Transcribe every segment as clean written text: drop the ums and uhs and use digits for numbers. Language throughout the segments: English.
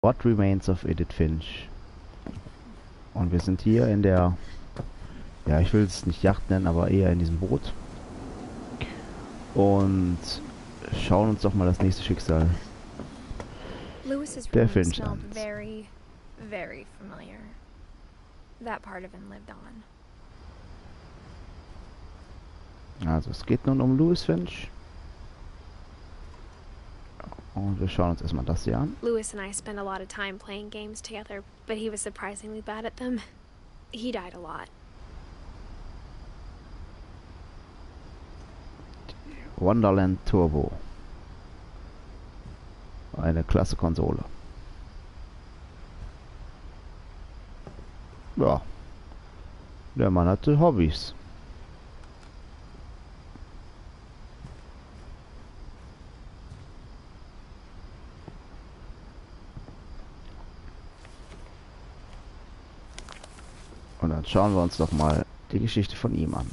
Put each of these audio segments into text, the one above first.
What Remains of Edith Finch. Und wir sind hier in der, ja, ich will es nicht Yacht nennen, aber eher in diesem Boot. Und schauen uns doch mal das nächste Schicksal der Finch an. Very, very familiar. That part of him lived on. Also es geht nun um Louis Finch. Und wir schauen uns erstmal das hier an. Louis and I spent a lot of time playing games together, but he was surprisingly bad at them. He died a lot. Wonderland Turbo. Eine klasse Konsole. Ja. Der Mann hatte Hobbys. Und dann schauen wir uns doch mal die Geschichte von ihm an.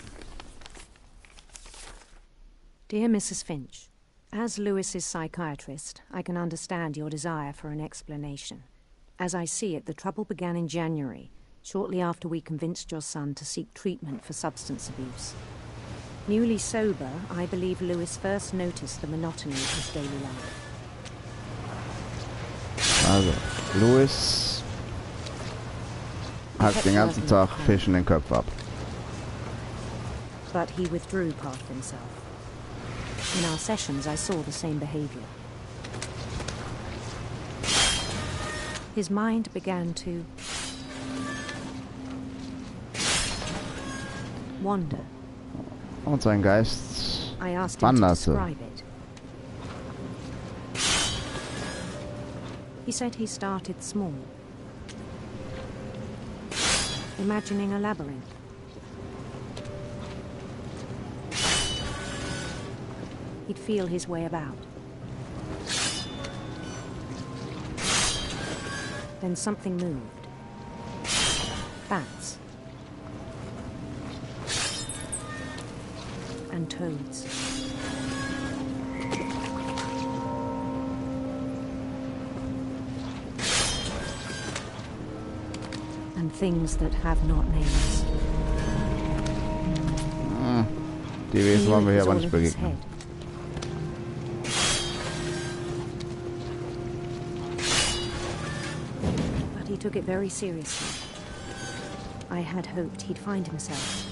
Dear Mrs. Finch, as Lewis's psychiatrist, I can understand your desire for an explanation. As I see it, the trouble began in January, shortly after we convinced your son to seek treatment for substance abuse. Newly sober, I believe Lewis first noticed the monotony of his daily life. Also, Louis hat den ganzen Tag Fisch in den Kopf ab. But he withdrew part of himself. In our sessions, I saw the same behavior. His mind began to wander. Und sein Geist I asked him to wanderte. describe it. He said he started small, imagining a labyrinth. He'd feel his way about. Then something moved. Bats. And toads. And things that have not names. Die Wesen wollen wir hier aber nicht begegnen. But he took it very seriously. I had hoped he'd find himself.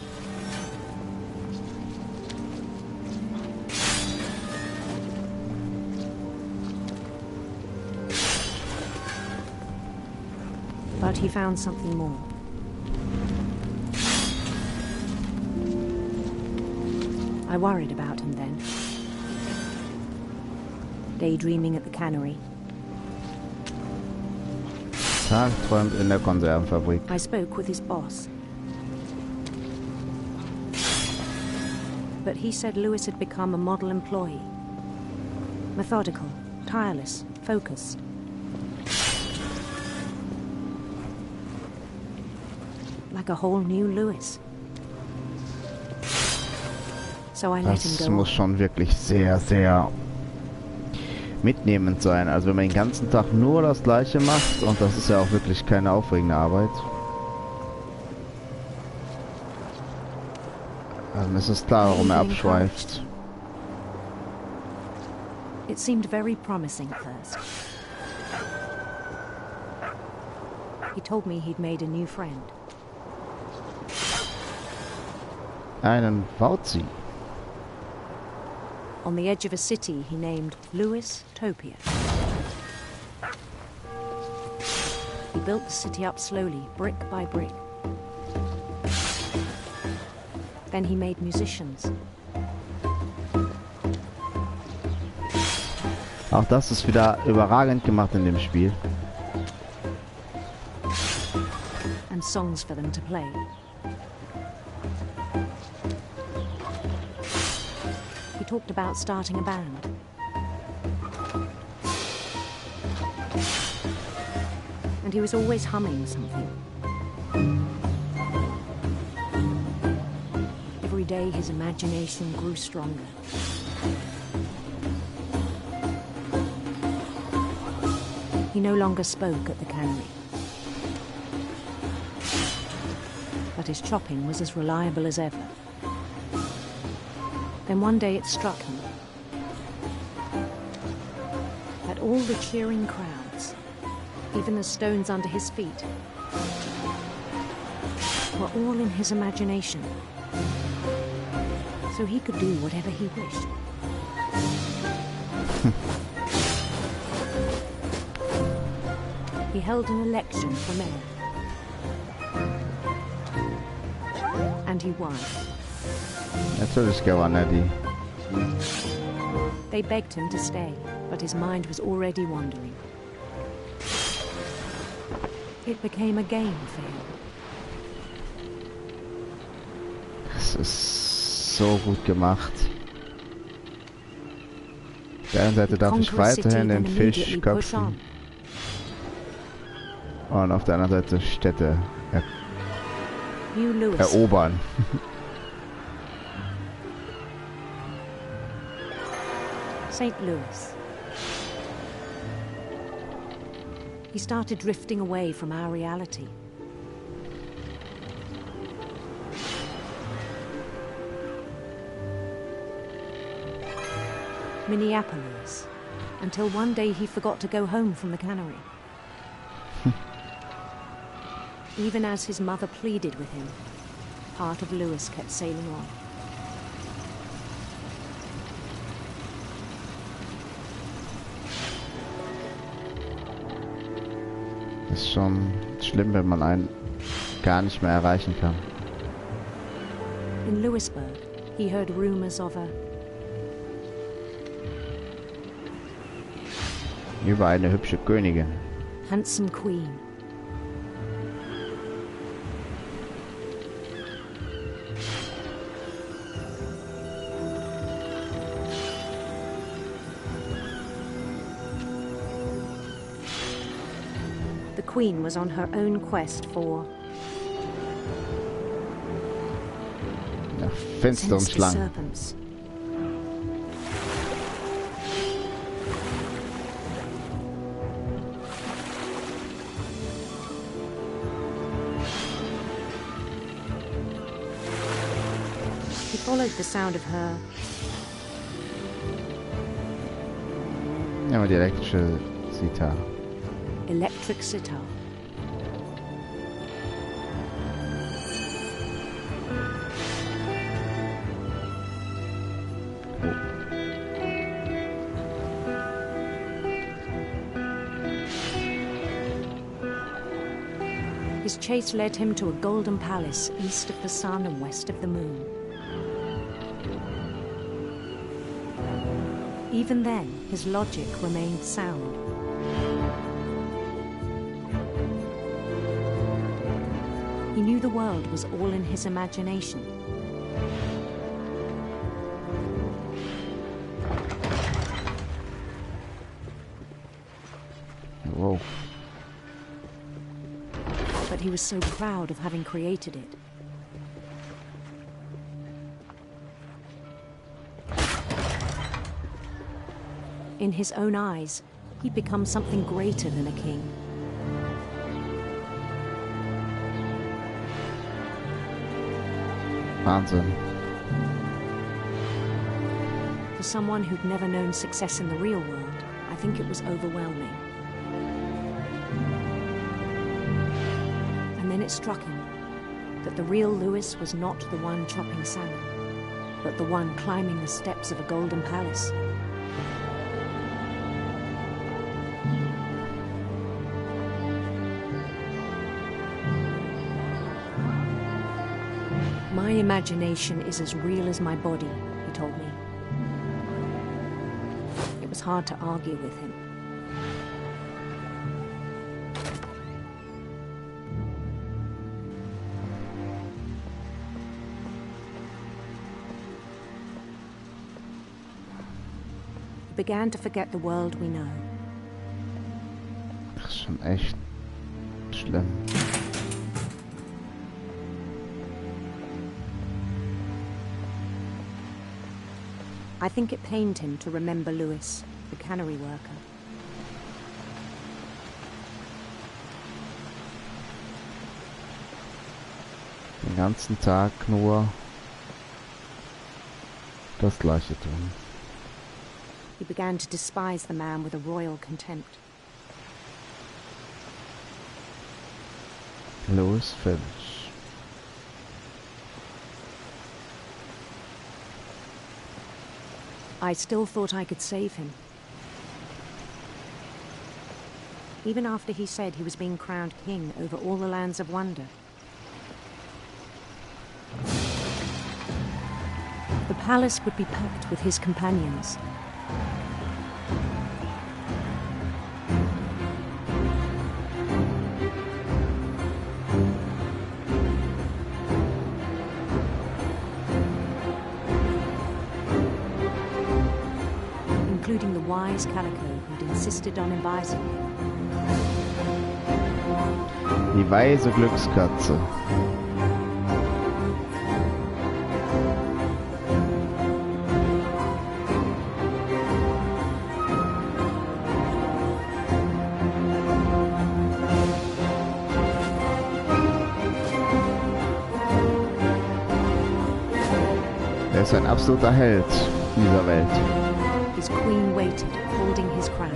But he found something more. I worried about him then. Daydreaming at the cannery. Tagträumt in der Konservenfabrik. I spoke with his boss. But he said Lewis had become a model employee. Methodical, tireless, focused. Like a whole new Lewis. So I let him Das go. muss schon wirklich sehr, sehr mitnehmend sein. Also wenn man den ganzen Tag nur das Gleiche macht, und das ist ja auch wirklich keine aufregende Arbeit, dann ist es klar, warum er abschweift. It seemed very promising at first. He told me he'd made a new friend. Einen Wauzi. On the edge of a city he named Lewis Topia. He built the city up slowly, brick by brick. Then he made musicians. Auch das ist wieder überragend gemacht in dem Spiel. And songs for them to play. He talked about starting a band. And he was always humming something. Every day his imagination grew stronger. He no longer spoke at the cannery. But his chopping was as reliable as ever. Then one day it struck him that all the cheering crowds, even the stones under his feet, were all in his imagination. So he could do whatever he wished. He held an election for mayor. And he won. Natürlich gewann er die. They begged him to stay, but his mind was already wandering. It became a game for him. Das ist so gut gemacht. Auf der einen Seite darf ich weiterhin den Fisch köpfen. Und auf der anderen Seite Städte erobern. St. Louis. He started drifting away from our reality. Minneapolis, until one day he forgot to go home from the cannery. Even as his mother pleaded with him, part of Louis kept sailing on. Das ist schon schlimm, wenn man einen gar nicht mehr erreichen kann. In Louisburg, he heard rumors of a über eine hübsche Königin. handsome queen. The queen was on her own quest for Nach finsteren sinister Schlangen. serpents. He followed the sound of her Ja, die elektrische Sitar. electric sitar. His chase led him to a golden palace east of the sun and west of the moon. Even then, his logic remained sound. He knew the world was all in his imagination. Whoa. But he was so proud of having created it. In his own eyes, he'd become something greater than a king. Wahnsinn. For someone who'd never known success in the real world, I think it was overwhelming. And then it struck him that the real Louis was not the one chopping salmon, but the one climbing the steps of a golden palace. My imagination is as real as my body, he told me. It was hard to argue with him. He began to forget the world we know. Das ist schon echt schlimm. I think it pained him to remember Louis, the cannery worker. den ganzen Tag nur das Gleiche tun. He began to despise the man with a royal contempt. Louis Finch. I still thought I could save him. Even after he said he was being crowned king over all the lands of wonder. The palace would be packed with his companions. Including the wise Calico who'd insisted on advising him. Die weise Glückskatze. Er ist ein absoluter Held dieser Welt. His queen waited, holding his crown.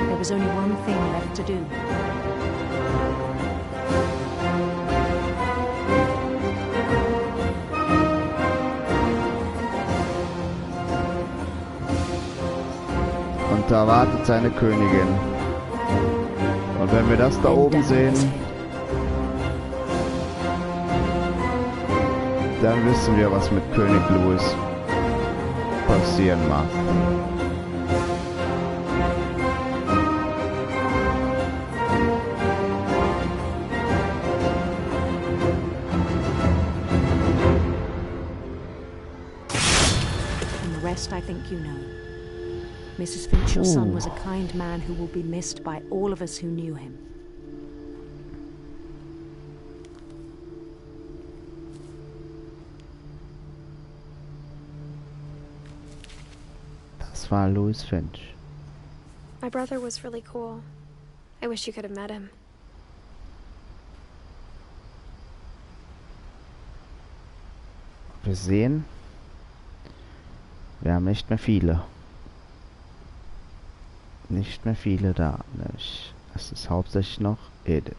There was only one thing left to do. Und da wartet seine Königin. Und wenn wir das da oben sehen, dann wissen wir, was mit König Louis passieren mag. And the rest I think you know. Mrs. Finch, your son was a kind man who will be missed by all of us who knew him. Das war Louis Finch. My brother was really cool. I wish you could have met him. Wir sehen, wir haben nicht mehr viele. Nicht mehr viele da. Es ist hauptsächlich noch Edith.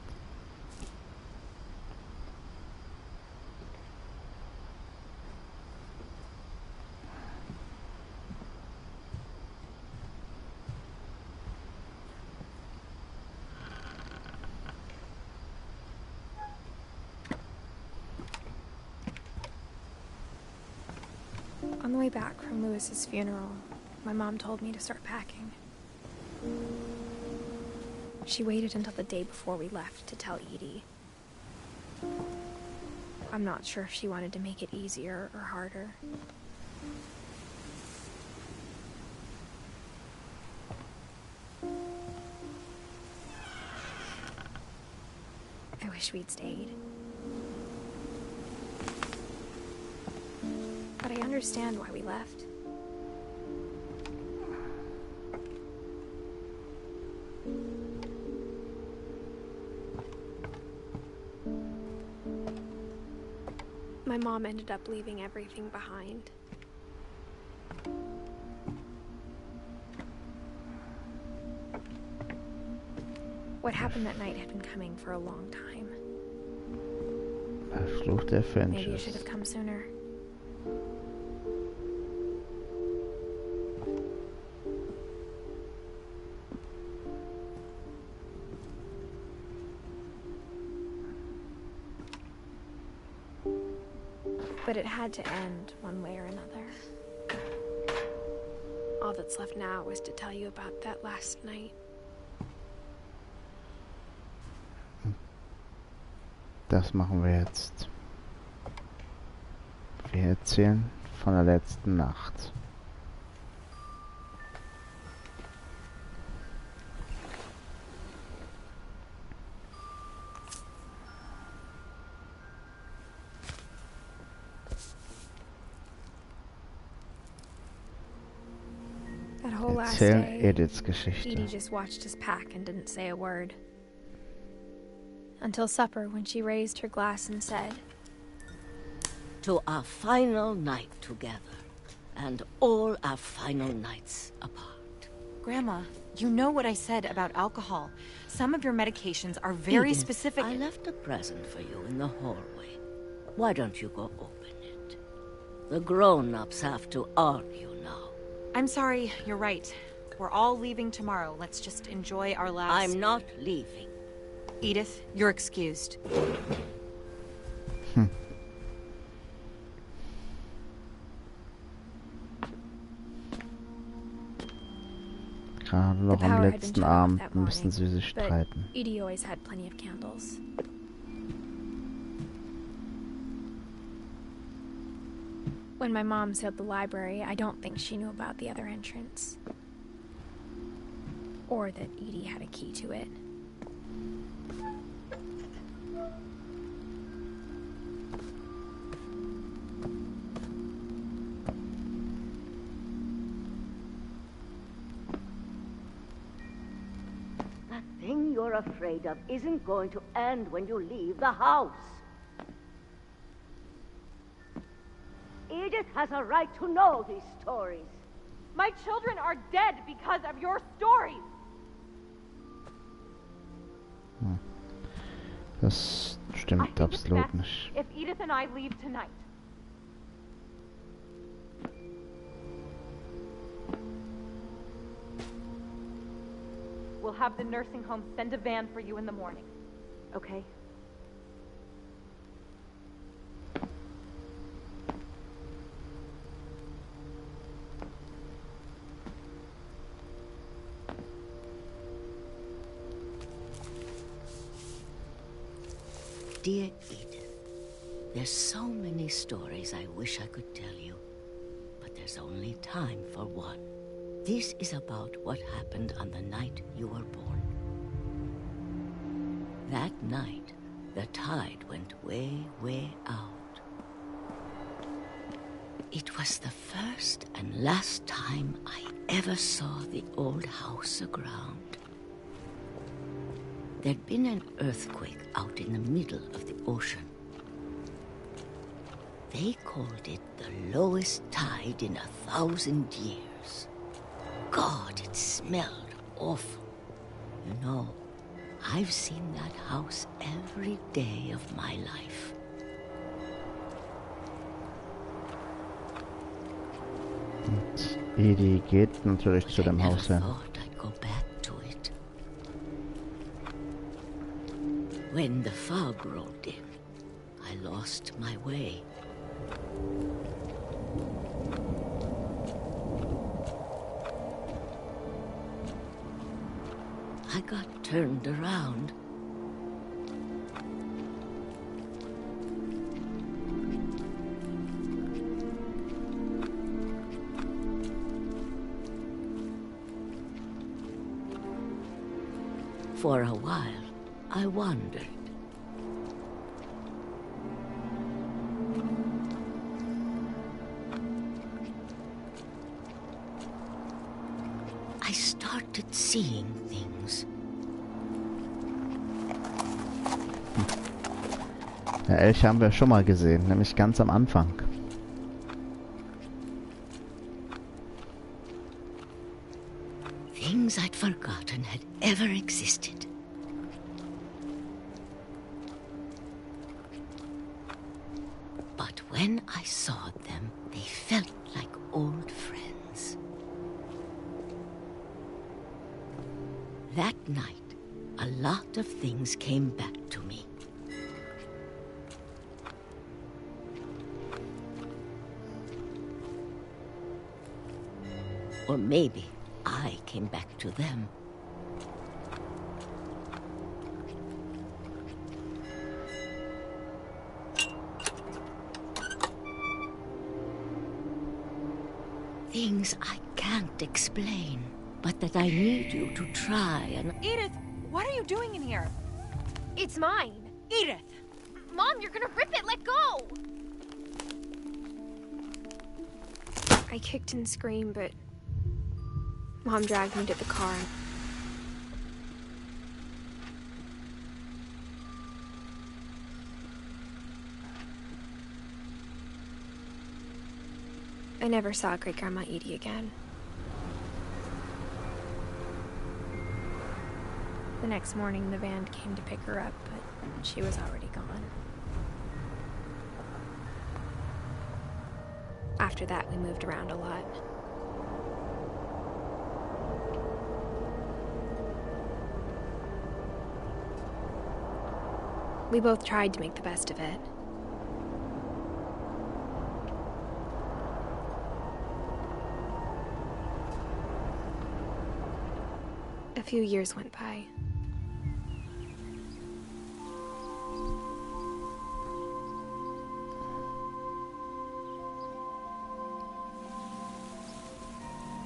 On the way back from Louis's funeral, my mom told me to start packing. She waited until the day before we left to tell Edie. I'm not sure if she wanted to make it easier or harder. I wish we'd stayed. But I understand why we left. My mom ended up leaving everything behind. What happened that night had been coming for a long time. Fluch der Maybe you should Finches. have come sooner. But it had to end one way or another. All that's left now is to tell you about that last night. Das machen wir jetzt. Wir erzählen von der letzten Nacht. whole last Erzähl day, Ediths Edie Geschichte. just watched us pack and didn't say a word. Until supper, when she raised her glass and said, To our final night together, and all our final nights apart. Grandma, you know what I said about alcohol. Some of your medications are very Edith, specific. I left a present for you in the hallway. Why don't you go open it? The grown-ups have to argue now. I'm sorry, you're right. We're all leaving tomorrow. Let's just enjoy our last... I'm not leaving. Edith, you're excused. Gerade the noch am power had been letzten shut off Abend that müssen sie morning, sich but streiten. Edie always had plenty of candles. When my mom sailed the library, I don't think she knew about the other entrance. Or that Edie had a key to it. That thing you're afraid of isn't going to end when you leave the house. Edith has a right to know these stories. My children are dead because of your stories. Das I stimmt think it's absolut best nicht. if Edith and I leave tonight. We'll have the nursing home send a van for you in the morning. Okay? Dear Edith, there's so many stories I wish I could tell you, but there's only time for one. This is about what happened on the night you were born. That night, the tide went way, way out. It was the first and last time I ever saw the old house aground. There'd been an earthquake out in the middle of the ocean. They called it the lowest tide in 1,000 years. God, it smelled awful. You know, I've seen that house every day of my life. Und Edie geht natürlich zu dem Haus hin. Thought I'd go back to it. When the fog rolled in, I lost my way. I got turned around. For a while, I wandered. I started seeing things. Ja, Elch haben wir schon mal gesehen, nämlich ganz am Anfang. Things I'd forgotten had ever existed. But when I saw them, they felt like old friends. That night, a lot of things came back to me. Or maybe I came back to them. Things I can't explain, but that I need you to try and... Edith, what are you doing in here? It's mine. Edith! Mom, you're gonna rip it! Let go! I kicked and screamed, but Mom dragged me to the car. I never saw Great-Grandma Edie again. The next morning, the van came to pick her up, but she was already gone. After that, we moved around a lot. We both tried to make the best of it. A few years went by.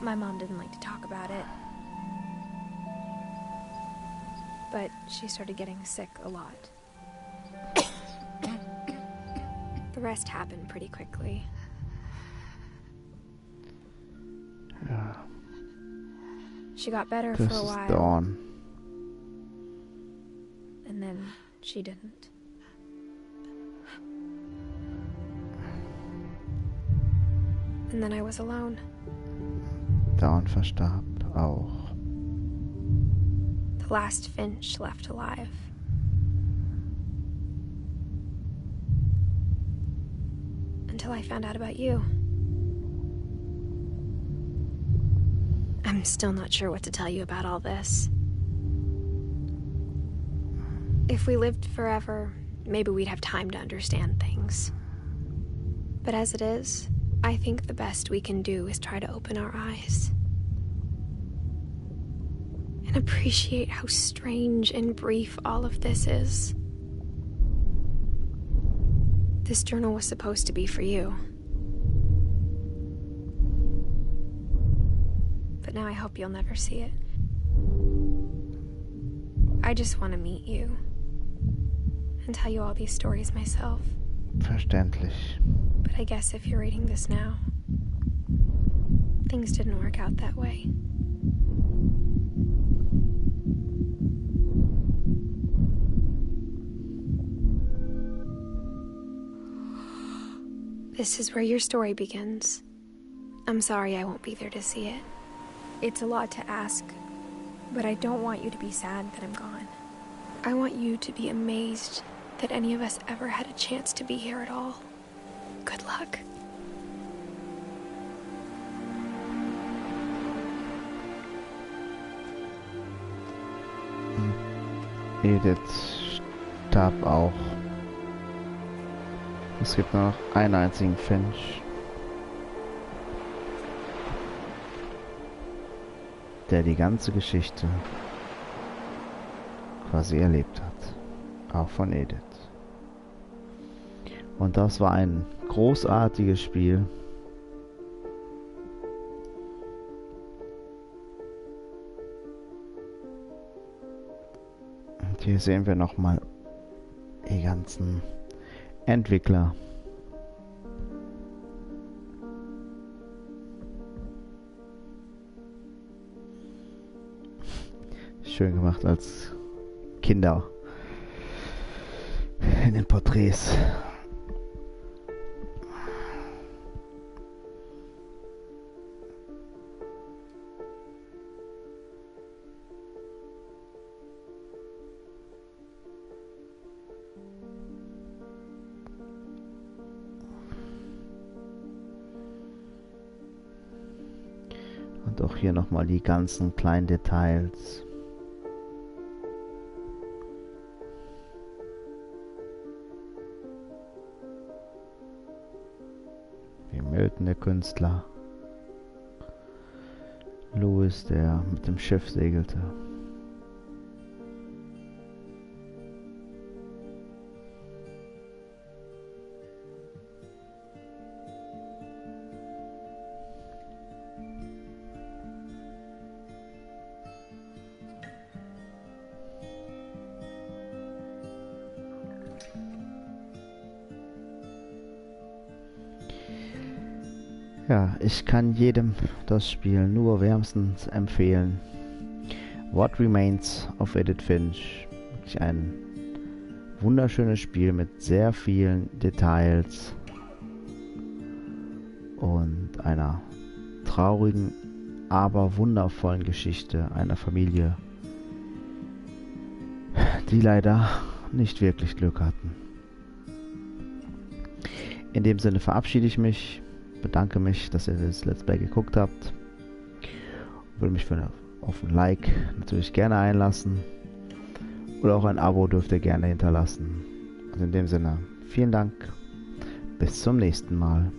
My mom didn't like to talk about it, but she started getting sick a lot. The rest happened pretty quickly. Ja, She got better for das a ist while, Dawn. and then she didn't. And then I was alone. Dawn verstarb auch. The last Finch left alive. Until I found out about you. I'm still not sure what to tell you about all this. If we lived forever, maybe we'd have time to understand things. But as it is, I think the best we can do is try to open our eyes. And appreciate how strange and brief all of this is. This journal was supposed to be for you. But now I hope you'll never see it. I just want to meet you. And tell you all these stories myself. Verständlich. But I guess if you're reading this now, things didn't work out that way. This is where your story begins. I'm sorry I won't be there to see it. It's a lot to ask, but I don't want you to be sad that I'm gone. I want you to be amazed that any of us ever had a chance to be here at all. Good luck. Edith starb auch. Es gibt nur noch einen einzigen Finch, der die ganze Geschichte quasi erlebt hat. Auch von Edith. Und das war ein großartiges Spiel. Und hier sehen wir nochmal die ganzen Entwickler. Schön gemacht als Kinder in den Porträts. Und auch hier nochmal die ganzen kleinen Details. Wie Milton, der Künstler. Louis, der mit dem Schiff segelte. Ja, ich kann jedem das Spiel nur wärmstens empfehlen. What Remains of Edith Finch. Wirklich ein wunderschönes Spiel mit sehr vielen Details und einer traurigen, aber wundervollen Geschichte einer Familie, die leider nicht wirklich Glück hatten. In dem Sinne verabschiede ich mich, bedanke mich, dass ihr das Let's Play geguckt habt. Würde mich auf ein Like natürlich gerne einlassen. Oder auch ein Abo dürft ihr gerne hinterlassen. Also in dem Sinne, vielen Dank. Bis zum nächsten Mal.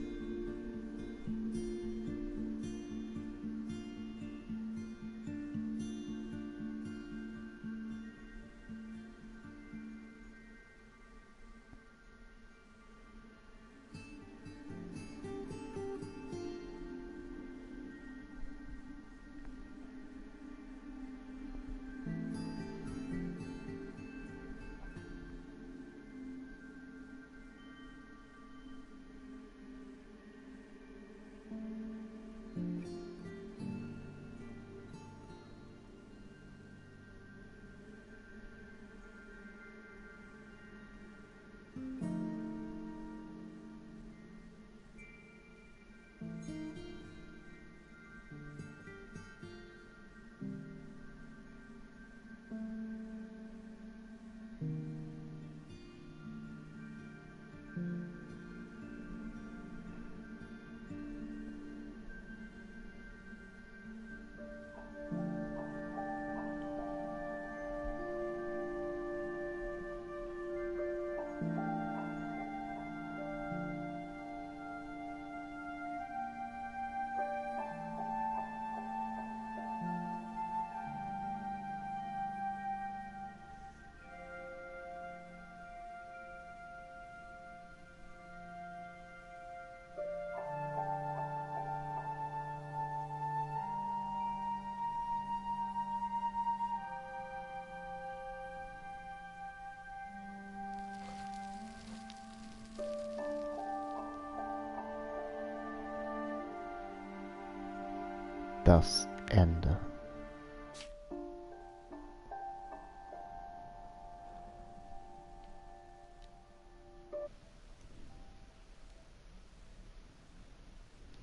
Das Ende.